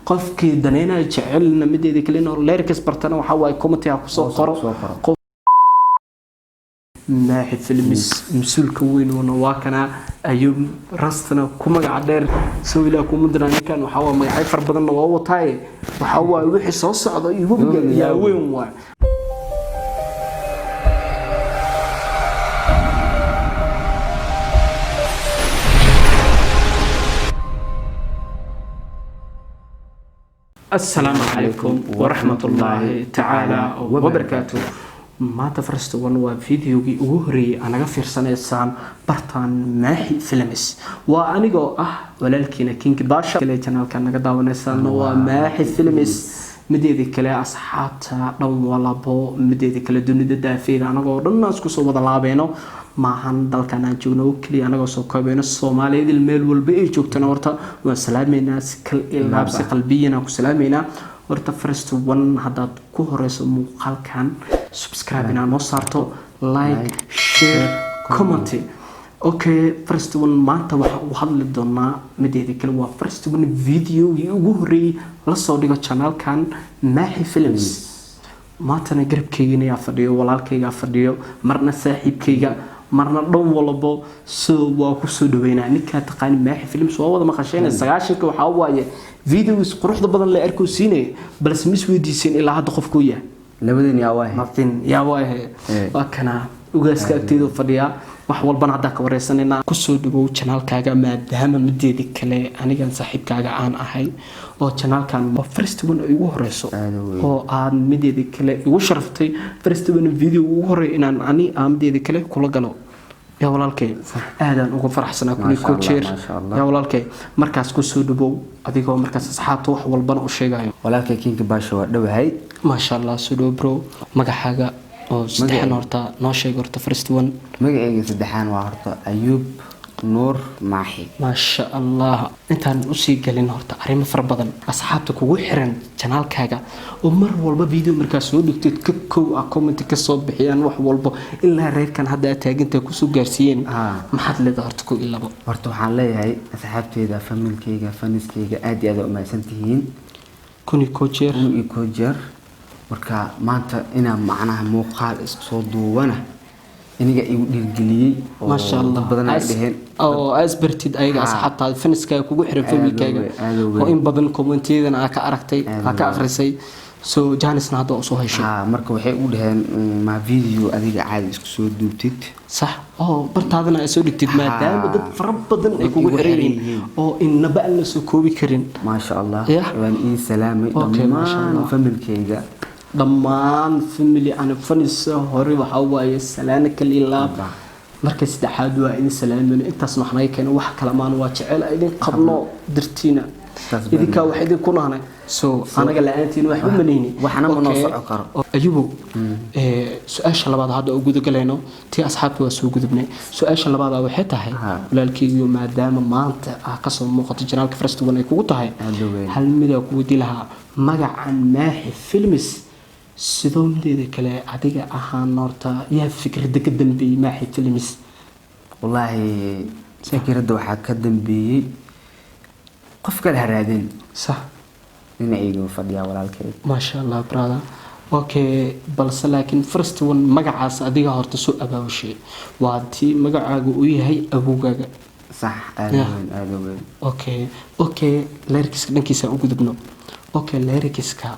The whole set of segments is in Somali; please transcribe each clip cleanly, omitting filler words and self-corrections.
qofkii daneynaya jecelna mideeda kale inuu lyrics bartana waxa way comment ku soo qoro maaxi filmis masuulka weyn oo waakana ayuu rastana ku magac dheer soo ilaa ku mudnaan kan waxa waa magacay far badan oo wataay waxa waa wixii soo socdo igu yaa weyn waa السلام عليكم ورحمة الله تعالى وبركاته ما تفرست ونوا فيديوغي وهري أنا غفير سنة سان برتان ماحي فيلمس وأنيقو ولكن كينك باشا كلي channel كان نقداونا سان وماحي فيلمس مديدي كلي أصحابتا دون والابو مديدي كلي دوني دافين أنا قول الناس كسو وضلابينو maahan dalkan aan joogno kaliya anaga soo koobayno Soomaaliyeed meel walba ay joogtana horta waa salaameynaa kal ilaabsi qalbiyana ku salaameynaa horta first one hadaad ku horeyso muuqaalkan subscribe ina noo saarto like share comment okay first one maanta waxa uu hadli doonaa mideeda kale waa first one video ugu horeeyay la soo dhigo channelkan Maaxi Films maantana garabkayga ayaa fadhiyo walaalkayga fadhiyo marna saaxiibkayga marna dhow walbo soo waa ku soo dhaweynaa ninka taqaan Maaxi Films waa wada maqashayna 9 waxa waaye videos quruxda badan la arko siinay balse mis weydiisin ilaa hadda qofku yahay labadeen yaa waay martin yaa waay waa kana ugaaska agteedu fadhiya wax walbana hadda ka wareysanayna ku soo dhawow channelkaaga maadaama mideedi kale aniga saaxiibkaaga aan ahay oo channelkan waa first one ugu horeyso oo aan mideedi kale ugu sharaftay first one video ugu horeey inaan ani mideedi kale kula galo يا ولالكي هذا نقول فرح سنة كوني كوتشير يا ولالكي مركز كوسو دبو أديكو مركز أصحابه وحول بنا وشيء جاي ولكن كينك باشوا دبهاي ما شاء الله سودو برو مجا حاجة أو سدحان ورتا ناشي ورتا فرستون مجا إيه سدحان ورتا أيوب نور ماحي ما شاء الله أنت نسي قالين هرتا عريم فربضن أصحابك وحرن channel كاجا ومر والبا فيديو مركز ودك تككو أكومنت كصوب بحيان وح والبا إلا رير كان هذا تاج أنت كوسو جارسين ما حد اللي ظهرتكو إلا بو ورتو حالي هاي أصحابتي إذا فمن كيجا فنس كيجا أدي هذا ما سنتين كوني كوتشير مركا ما أنت إنا معناها موقع صدو وانا iniga igu dhirgeliyay ma sha Allah badan ay dhaheen oo asbartid ayaga asxaabta finiska kugu xiran familkaaga oo in badan commenteedana ka aragtay ka akhrisay soo jaanisna hada soo heshay marka waxay u dhaheen ma video adiga caadi isku soo duubtid sax oo bartaadana ay soo dhigtid maadaama dad fara badan ay kugu xiran oo inaba aan la soo koobi karin ma sha Allah waan in salaamay dhammaan familkayga dhammaan family ana fanis hore waxa waaye salaana kaliya marka saddexaad waa in salaamin intaas maxnay keen wax kala maan waa jecel idin qabno dirtiina idinka wax idin ku naanay soo anaga la'aantiin wax u manayni waxana ma noo soco karo ayubo su'aasha labaad hadda ugu gudagaleeno tii asxaabtu waa soo gudubnay su'aasha labaad waxay tahay walaalkaygu maadaama maanta ka soo muuqato channelka first one ay kugu tahay hal mid ku wadi lahaa magacan Maaxi Films sidoo mideeda kale adiga ahaan horta yaa fikrada ka dambeeyay Maaxi Films wallahi fikrada waxa ka dambeeyay qof kale haraadin sax inaygu fadhiya walaalkay ma sha Allah brother okay balse laakiin first one magacaas adiga horta soo abaawshay waa tii magacaagu uu yahay abugaaga sax aad okay lyrics dhankiisa ugu gudubno okay lyricska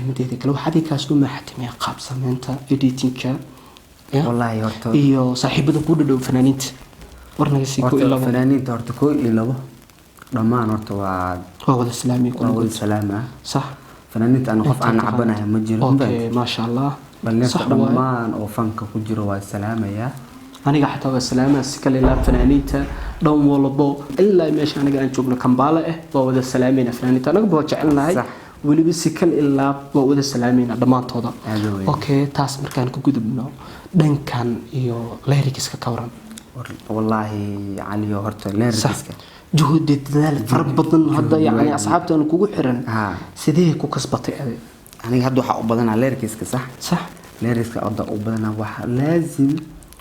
mideeda kale waxa ay ka soo maaxatay qaab sameynta editingka wallahi horta iyo saaxiibada ku dhadhow fanaaniinta warnaga si ku ilaa fanaaniinta horta ku ilaa dhamaan horta waa wada salaami ku wada salaama sax fanaaniinta aan qof aan cabanahay ma jiro okay ma sha Allah balneefta dhamaan oo fanka ku jiro waa salaamaya aniga xataa waa salaama si kale la fanaaniinta dhow walbo ilaa meesha aniga aan joogno Kampala waa wada salaamina fanaaniinta anaga baa jecelnahay waliba si kale ilaa waa wada salaamina dhamaantooda okay taas markaan ku gudubno dhankan iyo lyricska ka waran wallahi caliyo horta lyricska juhudi dadaal far badan hadda yani asxaabtan kugu xiran sidee ku kasbatay aniga hadda waxa u badanaa lyricska sax صح ليريسك أضع وبدنا واحد لازم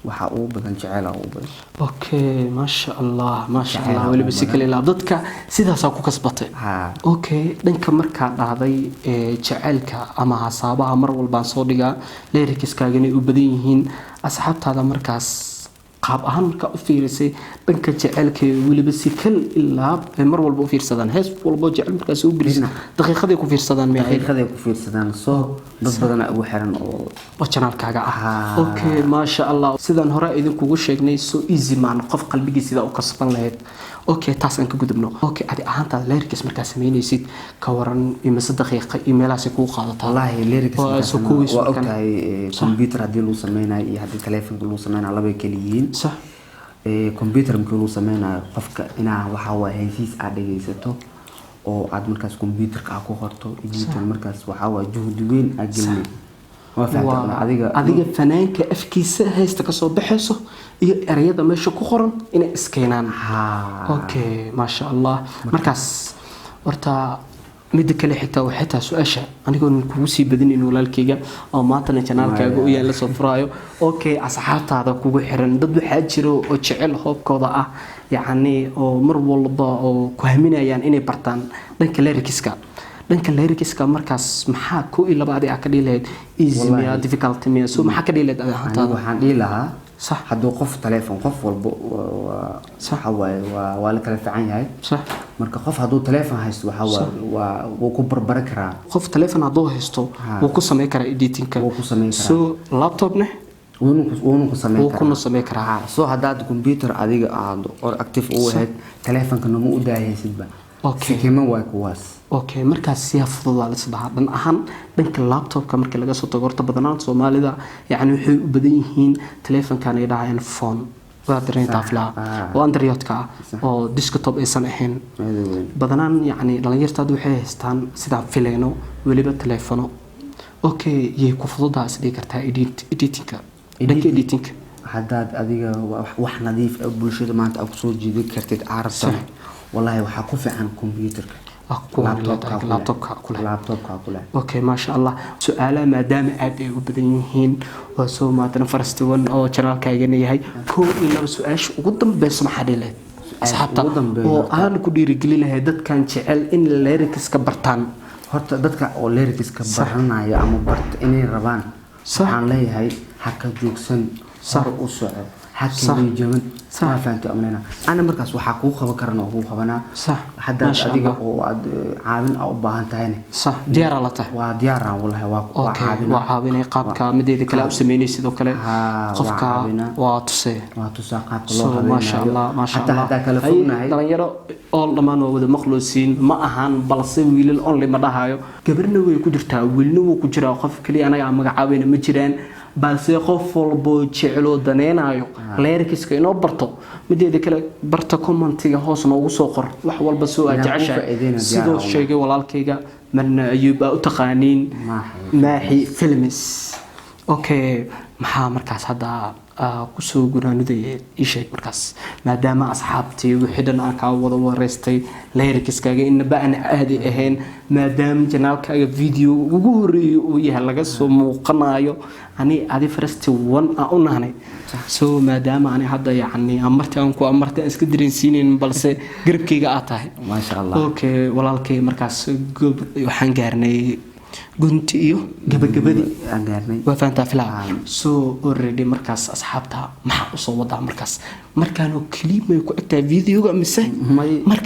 waxa uu badan jecel uu badan okay ma sha Allah wali bisi kale la dadka sidaas ku kasbatay okay dhanka marka dhacday jaceelka ama hasaabaha mar walba soo dhiga lyrics-kaaga inay u badan yihiin asxaabtaada markaas qaab ahaan marka u fiirisay dhanka jaceelka waliba si kal ilaa mar walba u fiirsadaan hees walba jaceyl markaas u bilisna daqiiqaday ku fiirsadaan soo dad badan ugu xiran oo channel-kaaga ah okay ma sha Allah sidaan hore idinku sheegnay so easy man qof qalbigiisa sida uu kasban lahayd okay taas aan ka gudubno okay adi ahaanta lyrics marka sameynaysid ka waran imisa daqiiqo email-aas ku qaadataa wallahi lyrics waa okay computer hadii loo sameynayo iyo hadii telefoonka loo sameynayo laba kaliyiin صح computer markii loo sameynayo qofka inaa waxa waa haysiis aad dhageysato oo aad markaas computer-ka ku qorto editor markaas waxa waa juhdi weyn aad gelin adiga fanaanka afkiisa haysta ka soo baxayso iyo erayada meesha ku qoran inay iskeenaan okay ma sha Allah markaas horta mid kale xitaa su'aasha anigoo kugu sii badinin walaalkayga oo maanta channel-kaaga u yaala soo furaayo okay asxaabtaada kugu xiran dad waxa jiro oo jecel hoobkooda ah yacni oo mar walba oo ku haminayaan inay bartaan dhanka lyrics-ka markaas maxaa ku ilabaadi ka dhiilayd easy miya difficult miya soo maxaa ka dhiilayd ahaantaada waxaan dhiilahaa صح hadduu qof telefoon qof walba waxa waa la kala fiican yahay صح marka qof hadduu telefoon haysto waxa waa wuu ku barbar karaa qof telefoon hadduu haysto wuu ku sameyn karaa editing-ka so laptop-na wuu ku sameyn karaa so haddaad computer adiga aad active u ahayd telefoonka nama u daahaysidba okay kima waa kuwaas okay markaas si fudud la isdhaha dhan ahaan dhanka laptop-ka marka laga soo tago horta badanaan Soomaalida yani waxay u badan yihiin telefoonkan ay dhahayaan phone waa dareenta afla oo Android-ka oo desktop aysan ahayn badanaan yani dhalinyartaadu waxay haystaan sida fileeno waliba telefono okay yey ku fududaa sidii kartaa editing haddaad adiga wax nadiif ah bulshada maanta aad soo jiidi kartid arabsan wallahi waxa ku fiican computer-ka laptop-ka kule okay ma sha Allah su'aalaha maadaama aad ay u badan yihiin oo soo maatan farastiwan oo channel-kaaga yahay koo ila su'aash ugu dambayso maxaa dhileed asxaabta oo aan ku dhiirigelin lahayd dadkan jecel in lyrics-ka bartaan horta dadka oo lyrics-ka baranaya ama barta inay rabaan waxaan leeyahay haka joogsan sar u soco حكي جمن ما فهمت أمرنا أنا مركز وحقوق خبرنا وهو خبرنا صح حتى أديك وعد عامل أو باهن تاني صح ديار الله ته وديار والله وعابين قابك مديد كلا وسميني سيدو كلا قفك واتسي قاب ما شاء الله ما شاء الله حتى كلفونا هاي لما يرى all لما نود مخلوصين ما أهان بلصي ويل الأونلي ما دهايو قبرنا ويكدرتا ويلنا وكجرا قف كلي أنا عم عابين مجران balse qof walbo jecelo daneenayo lyrics-ka inoo barto mideeda kale barta comment-iga hoos noogu soo qor wax walba soo jeceshahay sidoo sheegay walaalkayga marna ayuub u taqaaniin maaxi films okay maxaa markaas hadda ku soo gunaaniday ishay markaas maadaama asxaabtii wixii dhan aan ka wada wareystay lyrics-kaaga in baan aadi ahayn maadaama channel-kaaga video ugu horeeyay uu yahay laga soo muuqanayo ani adi first one u nahnay soo maadaama ani hadda yani amartii iska dareensiinin balse garabkayga aad tahay ma sha Allah okay walaalkay markaas waxaan gaarnay gunti iyo gabagabadii aan gaarnay waa faanta filaa soo already markaas asxaabta maxaa u soo wadaa markaan oo kaliya ku agtaa video-ga mise mar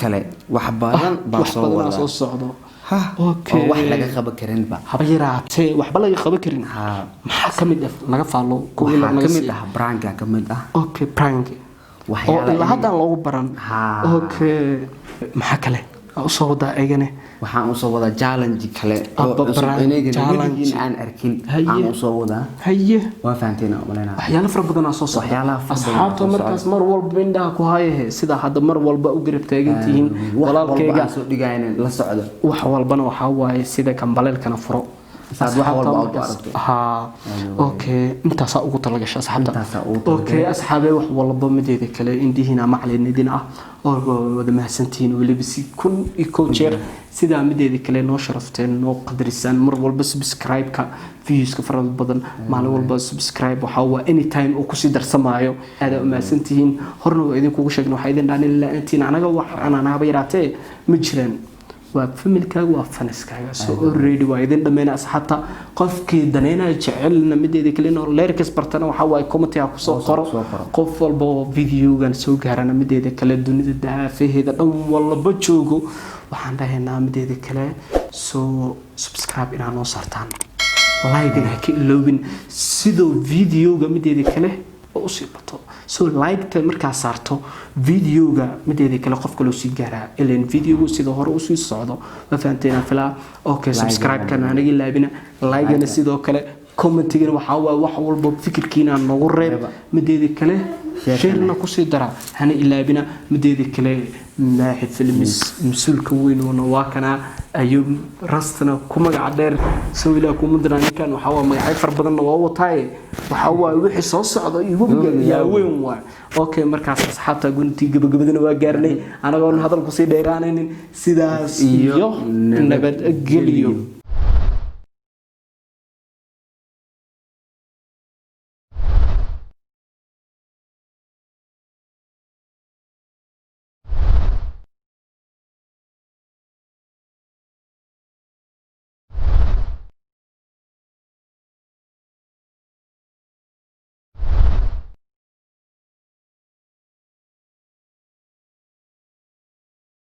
kale wax badan baa soo socdo okay wax laga qaban karin ba haba yaraatee waxba laga qaban karin maxaa kamid ah laga faalo ku ila kamid ah prank kamid ah okay prank waxyaalaha hadda loogu baran okay maxaa kale soo wadaa eegane waxaan u soo wadaa challenge kale oo challenge aan arkin aan u soo wadaa haye waa faanteena umalena waxyaalo fara badan soo socda asxaabta markaas mar walba indhaha ku hayahay sida hadda mar walba u garab taagantihiin walaalkayga soo dhigayna la socdo wax walbana waxa waaye sida kambaleelkana furo saad wax walba aad aragto ha okay intaas ugu talagashay asxaabta okay asxaabe wax walba mideeda kale indihina macallinidin ah oo wada mahadsantiin waliba si kun iyo coacher sida mideeda kale noo sharafteen noo qadarisan mar walba subscribe ka views ka farad badan maalin walba subscribe waxa waa anytime oo ku sii darsamaayo aad u mahadsantiin horna idin kugu sheegno waxa idin dhaan ilaa intiin anaga wax anaaba yaraatee ma jiraan waa familkaaga waa faniskaaga so already waa idin dhameena asxaabta qofkii daneynaya jecelna mideeda kale inuu leerkis bartana waxa waa comment ku soo qoro qof walba oo videogan soo gaarana mideeda kale dunida daafaheeda dhan walba joogo waxaan dhahaynaa mideeda kale soo subscribe inaa noo saartaan like ina ka iloobin sidoo videoga mideeda kale oo sii bato so like ta marka saarto videoga mideeda kale qof kale sii gaaraa ileen videogu sida hore u sii socdo ma fahanteena fila okay subscribe kana aniga laabina like na sidoo kale commentigana waxa waa wax walba fikirkiina nagu reeb mideeda kale share ku sii dara hana ilaabina mideeda kale maaxi filmis masuulka weyn oo waa kana ayuu rastana ku magac dheer soo ilaa ku mudraan kan waxa waa magac far badan oo wataay waxa waa wixii soo socdo igu yaa weyn waa okay markaas asxaabta gunti gabagabadana waa gaarnay anagoon hadal ku sii dheeraanaynin sidaas iyo nabad geliyo